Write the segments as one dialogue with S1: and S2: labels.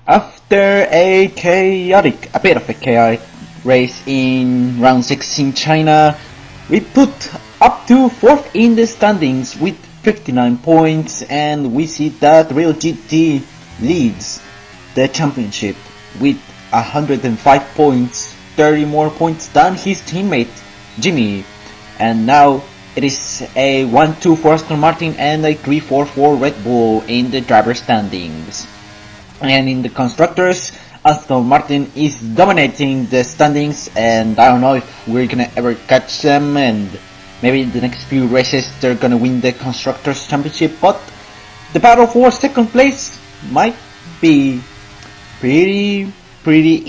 S1: After a bit of a chaotic race in round 6 in China, we put up to 4th in the standings with 59 points, and we see that Real GT leads the championship with 105 points, 30 more points than his teammate Jimmy. And now it is a 1-2 for Aston Martin and a 3-4 for Red Bull in the driver standings. And in the constructors, Aston Martin is dominating the standings, and I don't know if we're gonna ever catch them, and maybe in the next few races they're gonna win the constructors championship, but the battle for second place might be pretty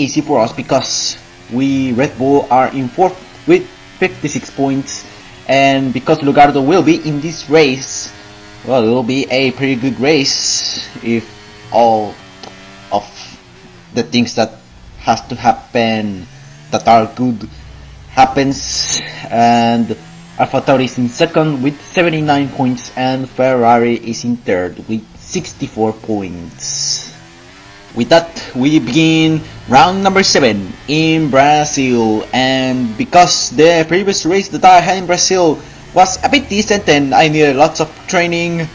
S1: easy for us, because we Red Bull are in 4th with 56 points, and because Lugano will be in this race, well, it will be a pretty good race if all of the things that has to happen that are good happens. And AlphaTauri is in 2nd with 79 points, and Ferrari is in 3rd with 64 points. With that, we begin round number 7 in Brazil, and because the previous race that I had in Brazil was a bit decent and I needed lots of training,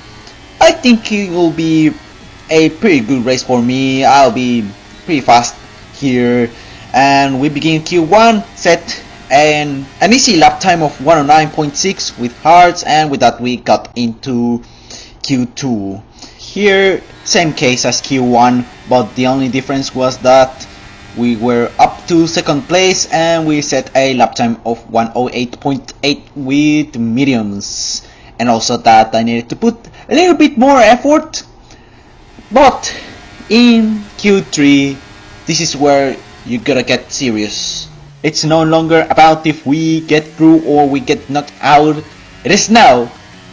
S1: I think it will be a pretty good race for me. I'll be pretty fast here, and we begin Q1, set an easy lap time of 109.6 with hards, and with that we got into Q2. Here, same case as Q1, but the only difference was that we were up to 2nd place and we set a lap time of 108.8 with mediums, and also that I needed to put a little bit more effort. But in Q3, this is where you gotta get serious. It's no longer about if we get through or we get knocked out. It is now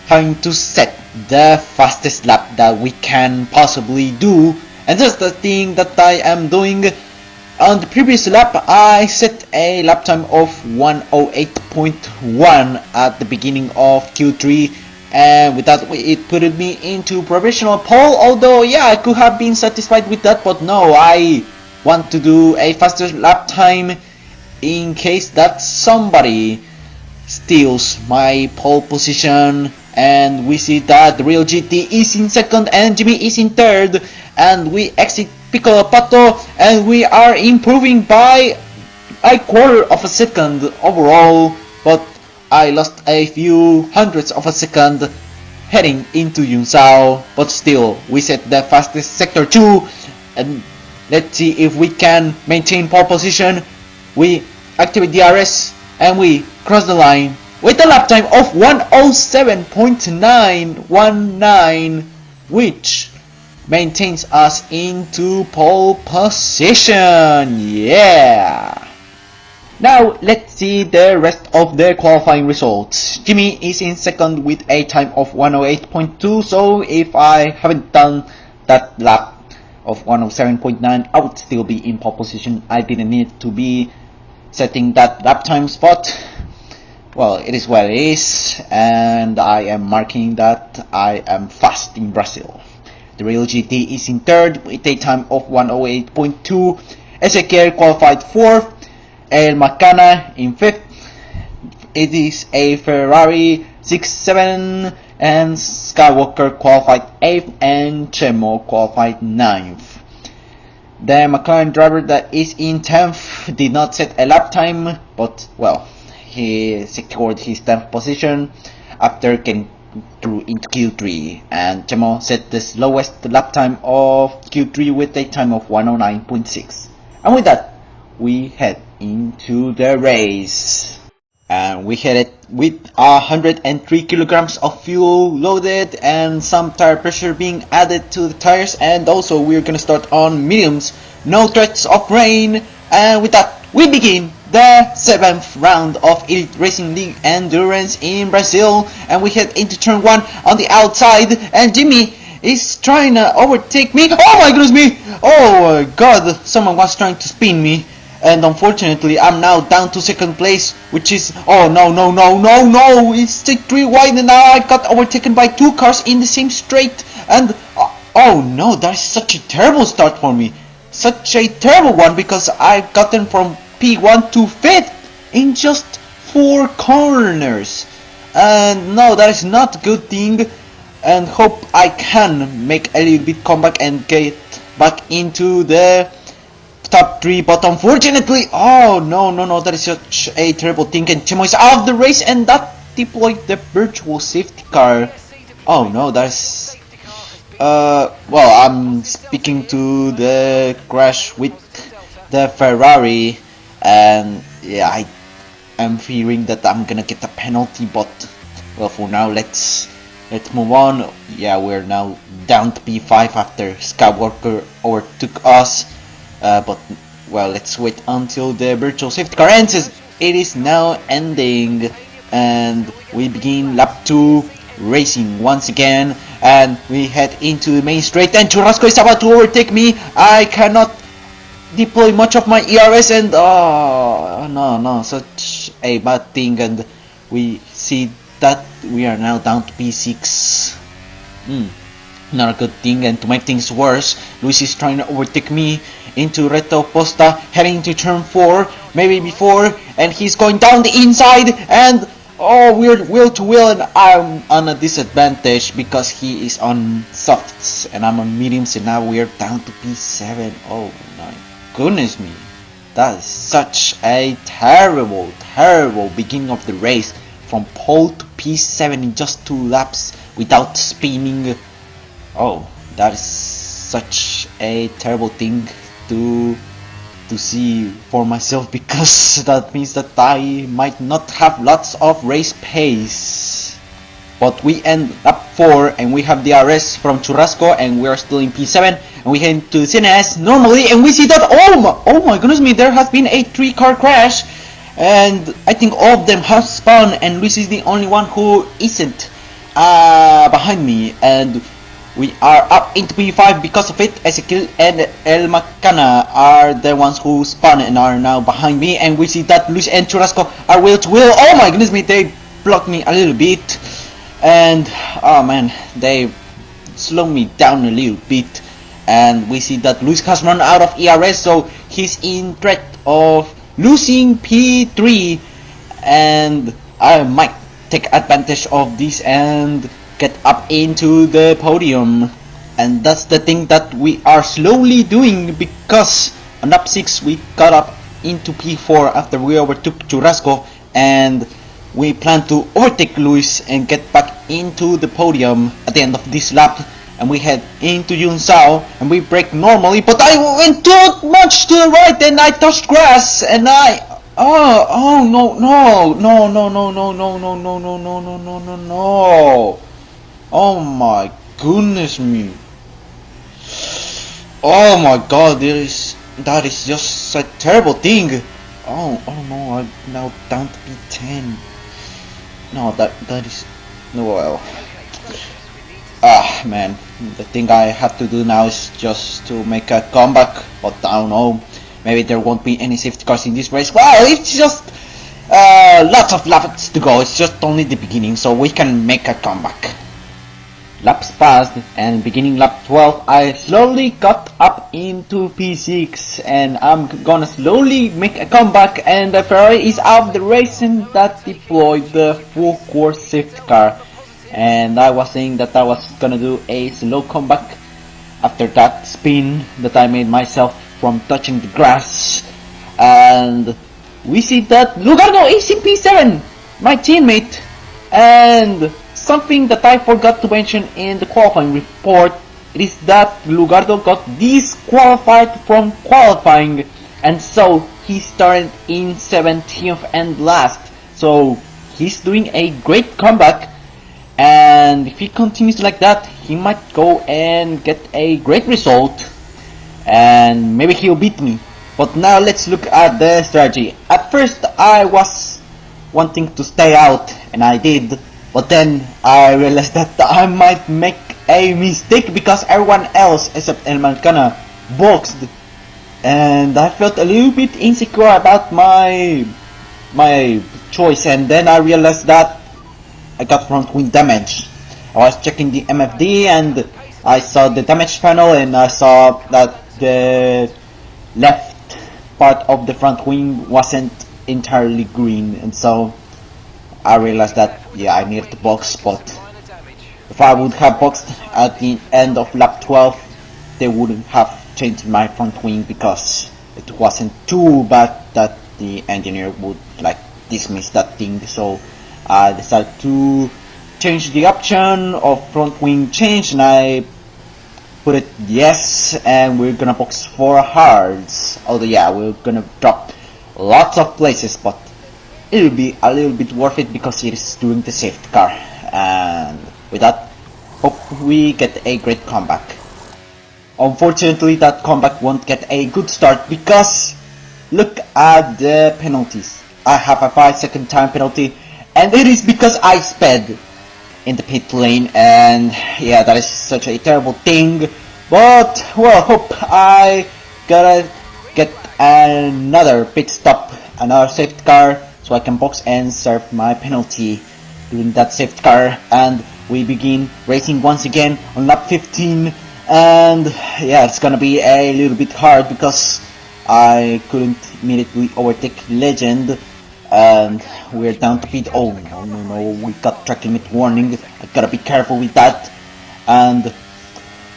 S1: trying to set the fastest lap that we can possibly do, and that's the thing that I am doing. On the previous lap, I set a lap time of 108.1 at the beginning of Q3, and with that it put me into provisional pole, although yeah, I could have been satisfied with that, but no, I want to do a faster lap time in case that somebody steals my pole position. And we see that the Real GT is in 2nd and Jimmy is in 3rd, and we exit Piccolo Pato and we are improving by a quarter of a second overall, but I lost a few hundredths of a second heading into Yunsao, but still we set the fastest sector 2, and let's see if we can maintain pole position. We activate DRS and we cross the line with a lap time of 107.919, which maintains us into pole position. Yeah! Now let's see the rest of the qualifying results. Jimmy is in 2nd with a time of 108.2, so if I haven't done that lap of 107.9, I would still be in pole position. I didn't need to be setting that lap time spot. Well, it is what it is, and I am marking that I am fast in Brazil. The Real GT is in 3rd with a time of 108.2. Ezequiel qualified 4th. El Macana in 5th. It is a Ferrari 6-7, and Skywalker qualified 8th, and Chemo qualified 9th. The McLaren driver that is in 10th did not set a lap time, but well, he secured his 10th position after getting through into Q3, and Chemo set the slowest lap time of Q3 with a time of 109.6. And with that, we head into the race, and we headed with 103 kilograms of fuel loaded and some tire pressure being added to the tires, and also we're gonna start on mediums, no threats of rain. And with that, we begin the 7th round of Elite Racing League Endurance in Brazil, and we head into turn 1 on the outside, and Jimmy is trying to overtake me. Oh my goodness me! Oh my god, someone was trying to spin me, and unfortunately I'm now down to 2nd place, which is, oh no, it's straight 3 wide, and now I got overtaken by 2 cars in the same straight, and oh no, that is such a terrible start for me. such a terrible one because I've gotten from P1 to 5th in just 4 corners. And no, that is not a good thing, and hope I can make a little bit comeback and get back into the top 3, but unfortunately, oh no, that is such a terrible thing, and Chemo is out of the race, and that deployed the virtual safety car. Oh no, that's well, I'm speaking to the crash with the Ferrari, and yeah, I am fearing that I'm gonna get a penalty, but well, for now, let's move on. Yeah, we're now down to P5 after Skywalker overtook us. But well, let's wait until the virtual safety car ends. It is now ending, and we begin lap 2 racing once again, and we head into the main straight, and Churrasco is about to overtake me. I cannot deploy much of my ERS, and oh no, such a bad thing, and we see that we are now down to P6. Not a good thing, and to make things worse, Luis is trying to overtake me into Reto Posta, heading to turn 4, maybe before, and he's going down the inside, and oh, we're wheel to wheel, and I'm on a disadvantage because he is on softs and I'm on mediums, and now we're down to P7. Oh my goodness me, that is such a terrible beginning of the race, from pole to P7 in just 2 laps without spinning. Oh, that is such a terrible thing to see for myself, because that means that I might not have lots of race pace. But we end up 4, and we have the DRS from Churrasco, and we are still in P7, and we head to the CNS normally, and we see that oh my goodness me, there has been a 3-car crash, and I think all of them have spun, and Luis is the only one who isn't behind me, and we are up into P5 because of it. Ezekiel and El Macana are the ones who spun and are now behind me, and we see that Luis and Churrasco are wheel to wheel. Oh my goodness me, they blocked me a little bit, and oh man, they slow me down a little bit, and we see that Luis has run out of ERS, so he's in threat of losing P3, and I might take advantage of this and get up into the podium. And that's the thing that we are slowly doing, because on lap 6 we got up into P4 after we overtook Churrasco, and we plan to overtake Luis and get back into the podium at the end of this lap. And we head into Yunsao, and we brake normally, but I went too much to the right and I touched grass, and no. Oh my goodness me. Oh my god, that is just a terrible thing. Oh no, I'm now down to P10. No, that is no, well. Man, the thing I have to do now is just to make a comeback, but I don't know, maybe there won't be any safety cars in this race. Well, it's just lots of laps to go, it's just only the beginning, so we can make a comeback. Laps passed, and beginning lap 12, I slowly got up into P6, and I'm gonna slowly make a comeback, and the Ferrari is out of the race, and that deployed the full course safety car. And I was saying that I was gonna do a slow comeback after that spin that I made myself from touching the grass, and we see that Lugardo is in P7, my teammate. And something that I forgot to mention in the qualifying report is that Lugardo got disqualified from qualifying, and so he started in 17th and last. So he's doing a great comeback, and if he continues like that, he might go and get a great result, and maybe he'll beat me. But now let's look at the strategy. At first I was wanting to stay out, and I did, but then I realized that I might make a mistake because everyone else except El Malcana boxed, and I felt a little bit insecure about my choice, and then I realized that I got front wing damage. I was checking the MFD and I saw the damage panel, and I saw that the left part of the front wing wasn't entirely green, and so I realized that yeah, I needed to box, but if I would have boxed at the end of lap 12, they wouldn't have changed my front wing because it wasn't too bad that the engineer would like dismiss that thing. So I decided to change the option of front wing change, and I put it yes, and we're gonna box 4 hards. Although yeah, we're gonna drop lots of places, but it'll be a little bit worth it because it is doing the safety car, and with that, hope we get a great comeback. Unfortunately, that comeback won't get a good start because look at the penalties. I have a 5-second time penalty, and it is because I sped in the pit lane, and yeah, that is such a terrible thing. But well, hope I gotta get another pit stop, another safety car, so I can box and serve my penalty during that safety car. And we begin racing once again on lap 15, and yeah, it's gonna be a little bit hard because I couldn't immediately overtake Legend, and we're down to pit. Oh no, we got track limit warning. I gotta be careful with that, and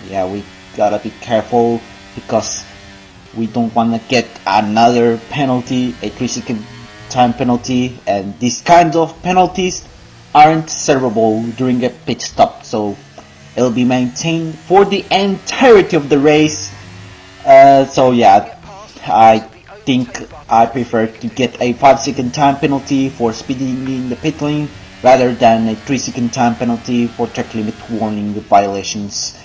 S1: yeah, we gotta be careful because we don't wanna get another penalty, a 3-second time penalty, and these kinds of penalties aren't servable during a pit stop, so it'll be maintained for the entirety of the race. So yeah, I think I prefer to get a 5-second time penalty for speeding in the pit lane rather than a 3-second time penalty for track limit warning violations.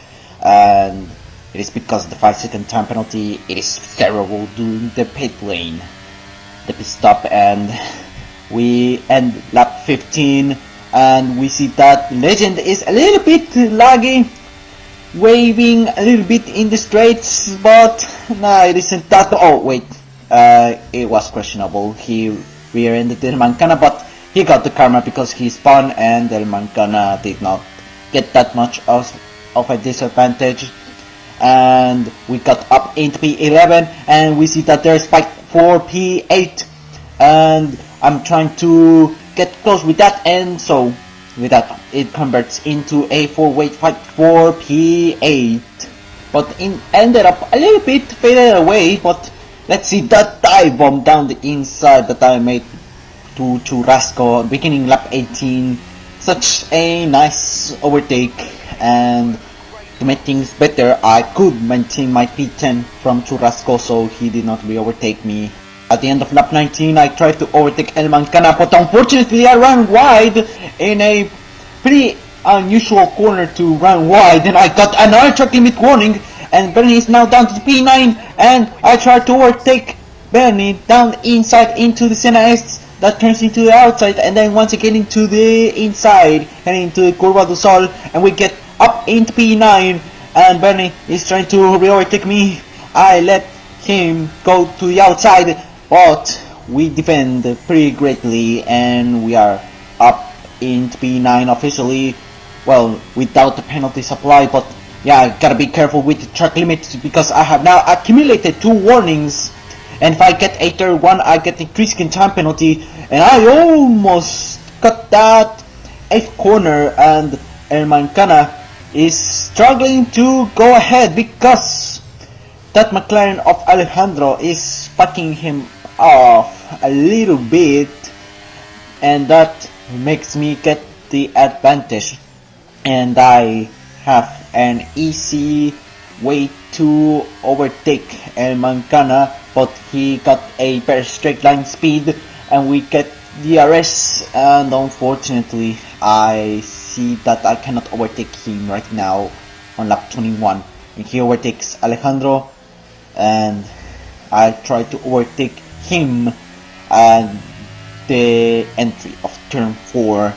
S1: And it is because the 5-second time penalty, it is terrible during the pit lane, the pit stop, and we end lap 15, and we see that Legend is a little bit laggy, waving a little bit in the straights, but nah, it isn't that. Oh wait, it was questionable. He rear-ended Del Mancana, but he got the karma because he spun, and Del Mancana did not get that much of a disadvantage. And we got up into P11, and we see that there's fight for P8, and I'm trying to get close with that, and so with that it converts into a 4-way fight for P8, but it ended up a little bit faded away. But let's see that dive bomb down the inside that I made to Churrasco beginning lap 18. Such a nice overtake, and to make things better, I could maintain my P10 from Churrasco, so he did not re-overtake me. At the end of lap 19, I tried to overtake El Mancana, but unfortunately I ran wide in a pretty unusual corner to run wide, and I got another track limit warning, and Bernie is now down to the P9, and I tried to overtake Bernie down inside into the Senna S that turns into the outside, and then once again into the inside, heading into the Curva do Sol, and we get up into P9, and Bernie is trying to re-overtake me. I let him go to the outside, but we defend pretty greatly, and we are up into P9 officially, well, without the penalty supply. But yeah, I gotta be careful with the track limits because I have now accumulated 2 warnings, and if I get a third one, I get the 3-second time penalty, and I almost got that 8th corner, and El Mancana is struggling to go ahead because that McLaren of Alejandro is fucking him off a little bit, and that makes me get the advantage, and I have an easy way to overtake El Mancana, but he got a very straight line speed, and we get DRS, and unfortunately I see that I cannot overtake him right now on lap 21, and he overtakes Alejandro, and I try to overtake him at the entry of turn 4,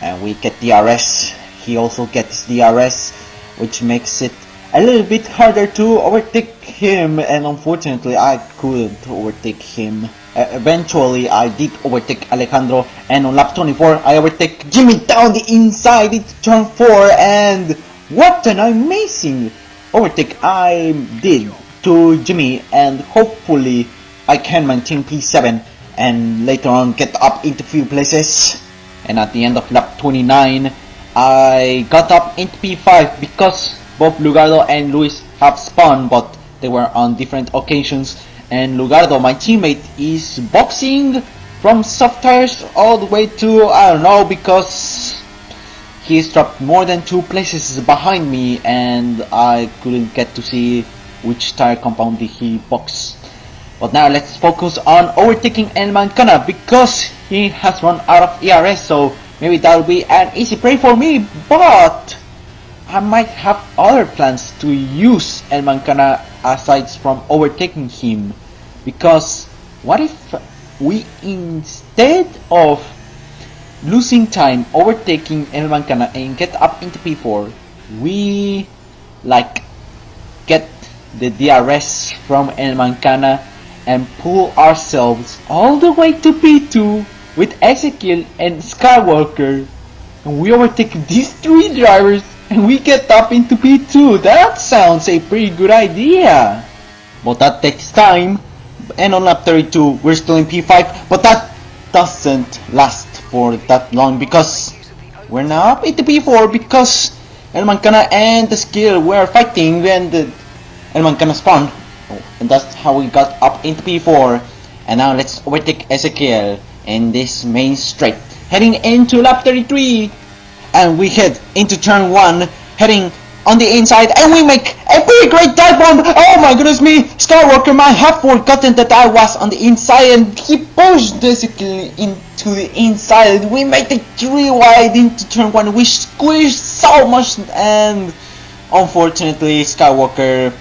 S1: and we get DRS. He also gets DRS, which makes it a little bit harder to overtake him, and unfortunately I couldn't overtake him. Eventually I did overtake Alejandro, and on lap 24 I overtake Jimmy down the inside into turn 4, and what an amazing overtake I did to Jimmy, and hopefully I can maintain P7 and later on get up into few places. And at the end of lap 29, I got up into P5 because both Lugardo and Luis have spun, but they were on different occasions. And Lugardo, my teammate, is boxing from soft tires all the way to, I don't know, because he's dropped more than 2 places behind me and I couldn't get to see which tire compound did he box. But now let's focus on overtaking El Mancana because he has run out of ERS, so maybe that'll be an easy prey for me, but I might have other plans to use El Mancana aside from overtaking him. Because what if we, instead of losing time overtaking El Mancana and get up into P4, we like get the DRS from El Mancana and pull ourselves all the way to P2 with Ezekiel and Skywalker, and we overtake these 3 drivers and we get up into P2. That sounds a pretty good idea, but that takes time. And on lap 32 we're still in P5, but that doesn't last for that long because we're now up into P4 because El Mancana and the skill were fighting and El Mancana spawned, and that's how we got up into P4. And now let's overtake Ezekiel in this main straight, heading into lap 33, and we head into turn 1, heading on the inside, and we make a pretty great dive bomb. Oh my goodness me, Skywalker might have forgotten that I was on the inside and he pushed Ezekiel into the inside. We made it 3 wide into turn 1, we squeezed so much, and unfortunately Skywalker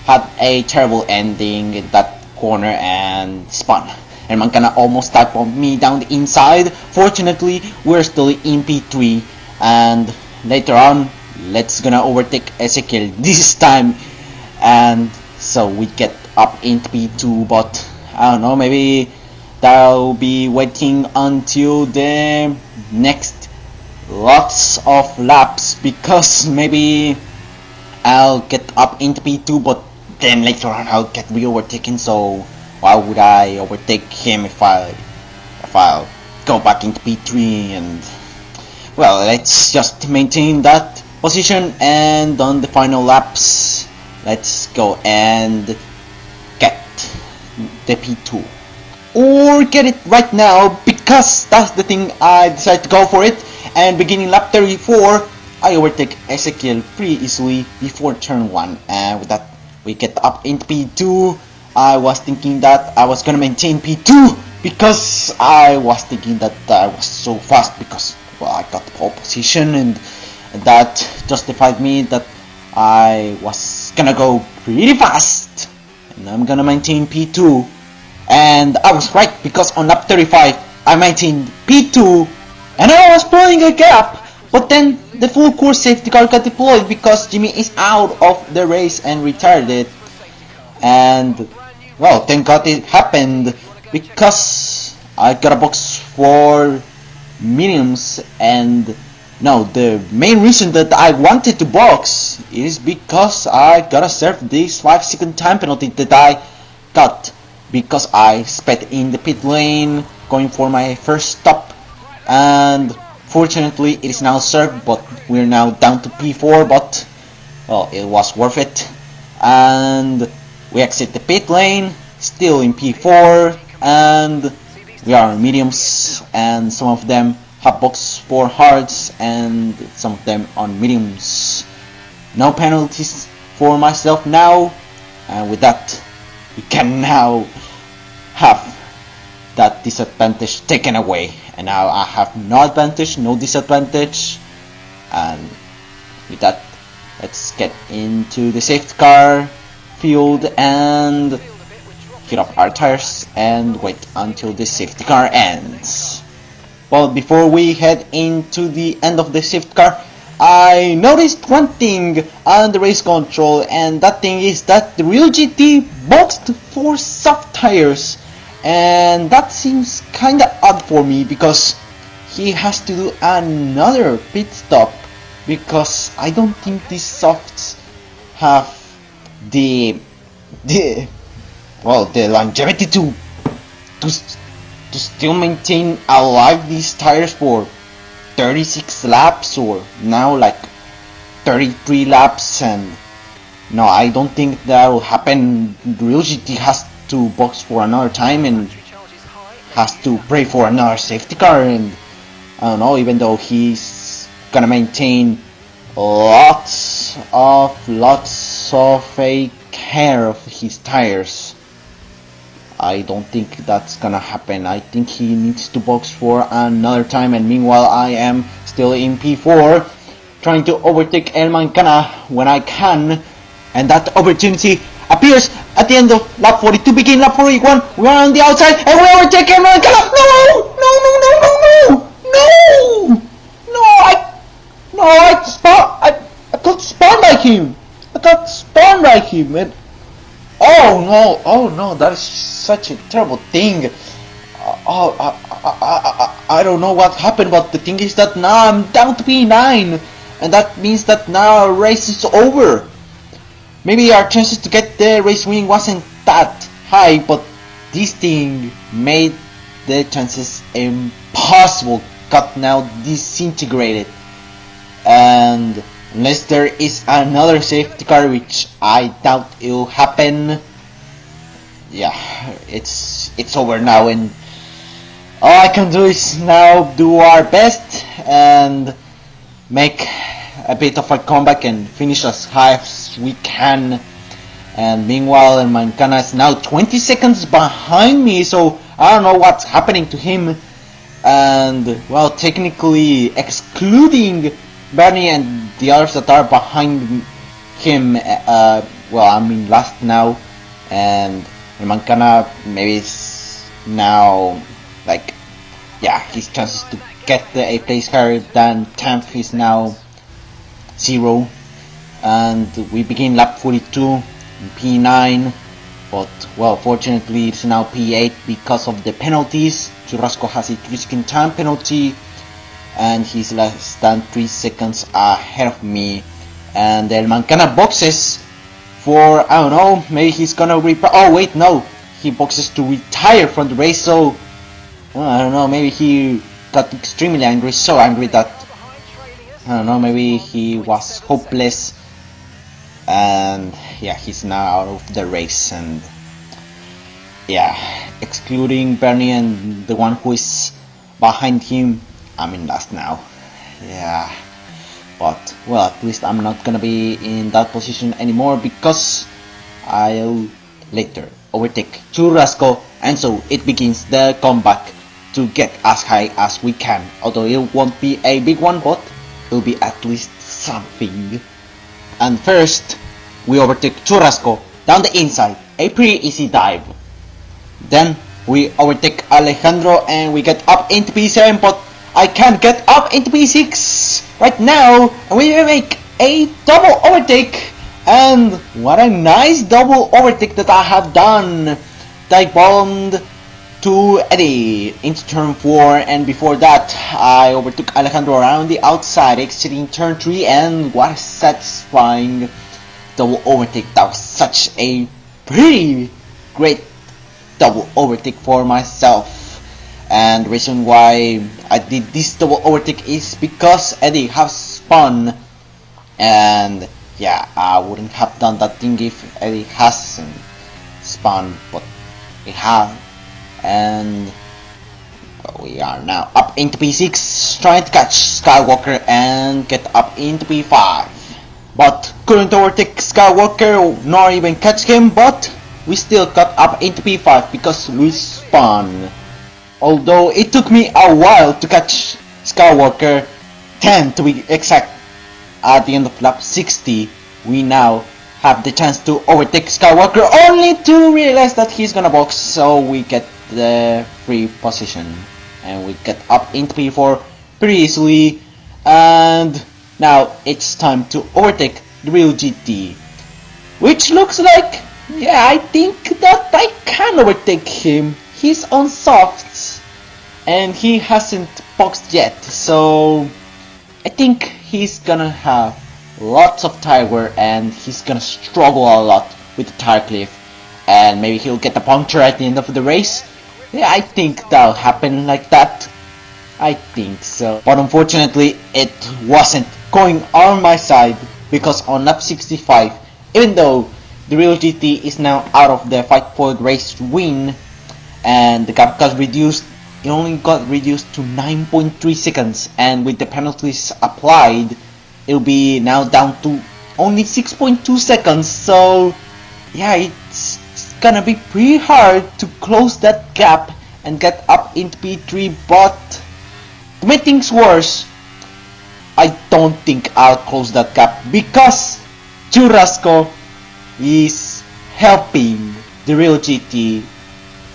S1: had a terrible ending in that corner and spun. And Mancana almost dive bombed me down the inside. Fortunately we're still in P3, and later on let's gonna overtake Ezekiel this time, and so we get up into P2, but I don't know, maybe that'll be waiting until the next lots of laps, because maybe I'll get up into P2 but then later on I'll get re-overtaken, so why would I overtake him if I'll go back into P3? And well, let's just maintain that position, and on the final laps let's go and get the P2 or get it right now, because that's the thing. I decided to go for it, and beginning lap 34 I overtake Ezekiel pretty easily before turn 1, and with that we get up into P2. I was thinking that I was gonna maintain P2 because I was thinking that I was so fast, because well, I got the pole position, and that justified me that I was gonna go pretty fast and I'm gonna maintain P2. And I was right, because on lap 35 I maintained P2 and I was pulling a gap, but then the full course safety car got deployed because Jimmy is out of the race and retired it. And well, thank God it happened, because I got a box for mediums. And no, the main reason that I wanted to box is because I gotta serve this 5-second time penalty that I got, because I sped in the pit lane going for my first stop, and fortunately it is now served, but we're now down to P4, but well, it was worth it. And we exit the pit lane, still in P4, and we are mediums, and some of them have box for hards and some of them on mediums. No penalties for myself now, and with that we can now have that disadvantage taken away, and now I have no advantage, no disadvantage. And with that, let's get into the safety car field and hit up our tires and wait until the safety car ends. Well, before we head into the end of the safety car, I noticed one thing on the race control, and that thing is that the real GT boxed for soft tires, and that seems kinda odd for me, because he has to do another pit stop, because I don't think these softs have the the the longevity to to still maintain alive these tires for 36 laps or now like 33 laps. And no, I don't think that will happen. Real GT has to box for another time and has to pray for another safety car. And I don't know, even though he's gonna maintain lots of a care of his tires, I don't think that's gonna happen. I think he needs to box for another time, and meanwhile I am still in P4 trying to overtake El Mancana when I can, and that opportunity appears at the end of lap 42, begin lap 41. We are on the outside and we overtake El Mancana. No, I got spawned like him. And oh no, that is such a terrible thing. I don't know what happened, but the thing is that now I'm down to P9, and that means that now our race is over. Maybe our chances to get the race win wasn't that high, but this thing made the chances impossible, got now disintegrated. And unless there is another safety car, which I doubt it will happen, yeah, it's over now, and all I can do is now do our best and make a bit of a comeback and finish as high as we can. And meanwhile, Mancana is now 20 seconds behind me, so I don't know what's happening to him. And well, technically excluding Bernie and the others that are behind him, well, I'm in last now, and Mancana maybe is now like, yeah, his chances to get the A place higher than 10th is now 0. And we begin lap 42 P9, but well, fortunately it's now P8 because of the penalties. Churrasco has a 3-second time penalty, and he's less than 3 seconds ahead of me. And El Mancana boxes for, I don't know, maybe he's gonna oh wait, no, he boxes to retire from the race. So I don't know, maybe he got extremely angry, so angry that, I don't know, maybe he was hopeless, and yeah, he's now out of the race. And yeah, excluding Bernie and the one who is behind him, I'm in last now. Yeah, but well, at least I'm not gonna be in that position anymore, because I'll later overtake Churrasco, and so it begins the comeback to get as high as we can. Although it won't be a big one, but it'll be at least something. And first, we overtake Churrasco down the inside, a pretty easy dive. Then we overtake Alejandro and we get up into P7, but I can't get up into P6 right now, and we make a double overtake. And what a nice double overtake that I have done. Dive bombed to Eddie into turn 4, and before that I overtook Alejandro around the outside, exiting turn 3, and what a satisfying double overtake. That was such a pretty great double overtake for myself. And the reason why I did this double overtake is because Eddie has spun, and yeah, I wouldn't have done that thing if Eddie hasn't spun, but it has. And we are now up into P6, trying to catch Skywalker and get up into P5, but couldn't overtake Skywalker nor even catch him. But we still got up into P5 because we spun. Although it took me a while to catch Skywalker, 10 to be exact. At the end of lap 60, we now have the chance to overtake Skywalker, only to realize that he's gonna box, so we get the free position and we get up into P4 pretty easily. And now it's time to overtake the real GT, which looks like, yeah, I think that I can overtake him. He's on softs and he hasn't boxed yet, so I think he's gonna have lots of tire wear and he's gonna struggle a lot with the tire cliff. and maybe he'll get a puncture at the end of the race. Yeah, I think that'll happen like that. I think so. But unfortunately, it wasn't going on my side, because on lap 65, even though the Real GT is now out of the fight for the race win, and the gap got reduced, it only got reduced to 9.3 seconds, and with the penalties applied, it'll be now down to only 6.2 seconds. So yeah, it's gonna be pretty hard to close that gap and get up into P3. But to make things worse, I don't think I'll close that gap, because Churrasco is helping the Real GT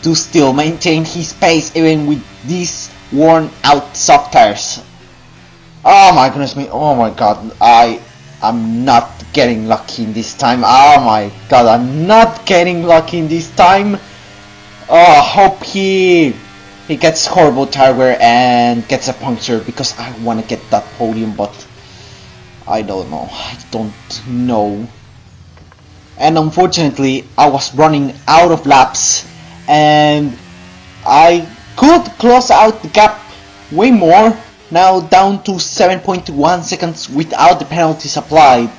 S1: to still maintain his pace even with these worn out soft tires. Oh my goodness me, oh my god, I'm not getting lucky in this time. Oh my god, I'm not getting lucky in this time. Oh, hope he gets horrible tire wear and gets a puncture, because I want to get that podium, but I don't know. And unfortunately, I was running out of laps, and I could close out the gap way more, now down to 7.1 seconds without the penalties applied.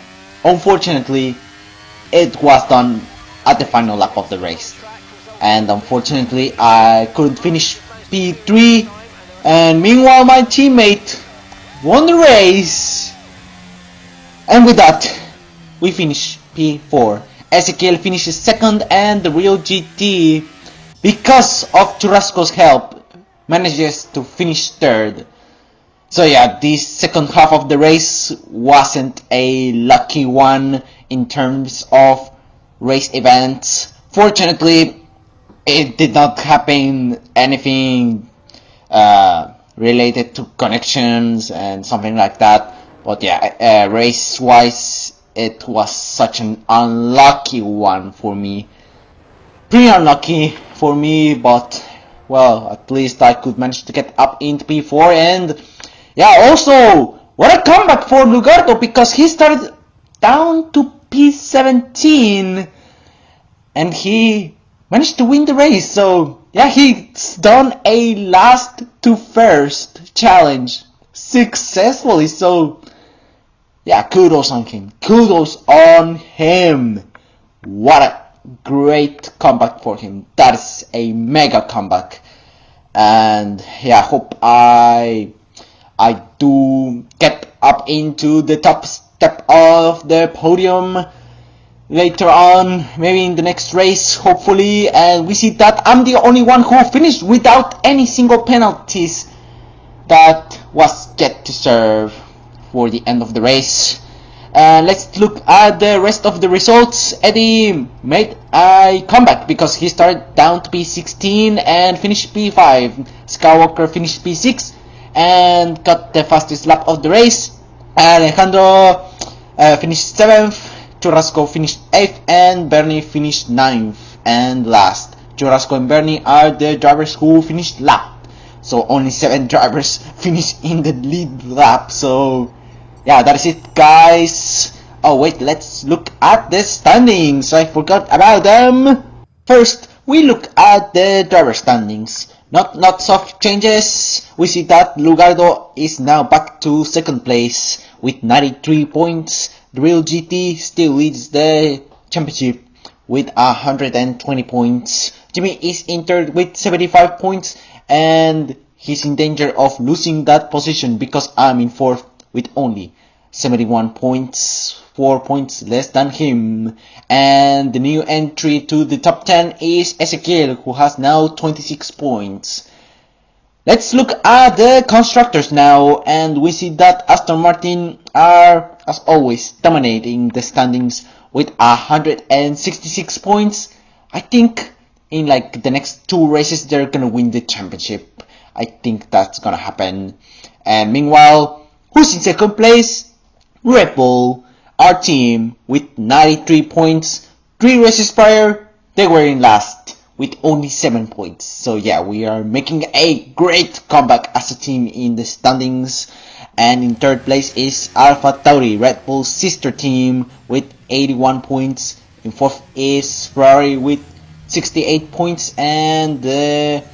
S1: Unfortunately, it was done at the final lap of the race, and unfortunately I couldn't finish P3, and meanwhile my teammate won the race, and with that we finish P4. Ezekiel finishes second, and the Real GT, because of Churrasco's help, manages to finish third. So yeah, this second half of the race wasn't a lucky one in terms of race events. Fortunately, it did not happen anything related to connections and something like that. But yeah, race-wise, it was such an unlucky one for me. Pretty unlucky for me, but well, at least I could manage to get up into P4. And yeah, also, what a comeback for Lugardo, because he started down to P17 and he managed to win the race. So yeah, he's done a last to first challenge successfully. So yeah, kudos on him. Kudos on him. What a great comeback for him. That is a mega comeback. And yeah, I hope I do get up into the top step of the podium later on, maybe in the next race, hopefully, and we see that I'm the only one who finished without any single penalties that was yet to serve for the end of the race. Let's look at the rest of the results. Eddie made a comeback because he started down to P16 and finished P5. Skywalker finished P6 and got the fastest lap of the race. Alejandro finished 7th, Churrasco finished 8th, and Bernie finished 9th and last. Churrasco and Bernie are the drivers who finished lap, so only 7 drivers finished in the lead lap. So yeah, that is it, guys. Oh wait, let's look at the standings. I forgot about them. First, we look at the driver standings. Not lots of changes. We see that Lugardo is now back to second place with 93 points. The Real GT still leads the championship with 120 points. Jimmy is in third with 75 points, and he's in danger of losing that position because I'm in fourth with only 71 points, 4 points less than him. And the new entry to the top 10 is Ezekiel, who has now 26 points. Let's look at the constructors now, and we see that Aston Martin are, as always, dominating the standings with 166 points. I think in like the next 2 races they're gonna win the championship. I think that's gonna happen. And meanwhile, who's in second place? Red Bull, our team, with 93 points. 3 races prior, they were in last with only 7 points. So yeah, we are making a great comeback as a team in the standings. And in third place is Alpha Tauri, Red Bull's sister team, with 81 points. In fourth is Ferrari with 68 points, and the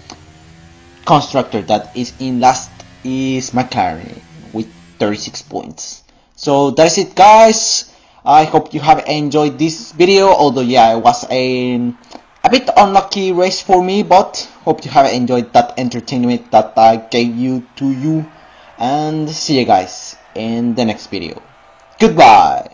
S1: constructor that is in last is McLaren with 36 points. So that's it, guys. I hope you have enjoyed this video, although yeah, it was a bit unlucky race for me, but hope you have enjoyed that entertainment that I gave you, and see you guys in the next video. Goodbye.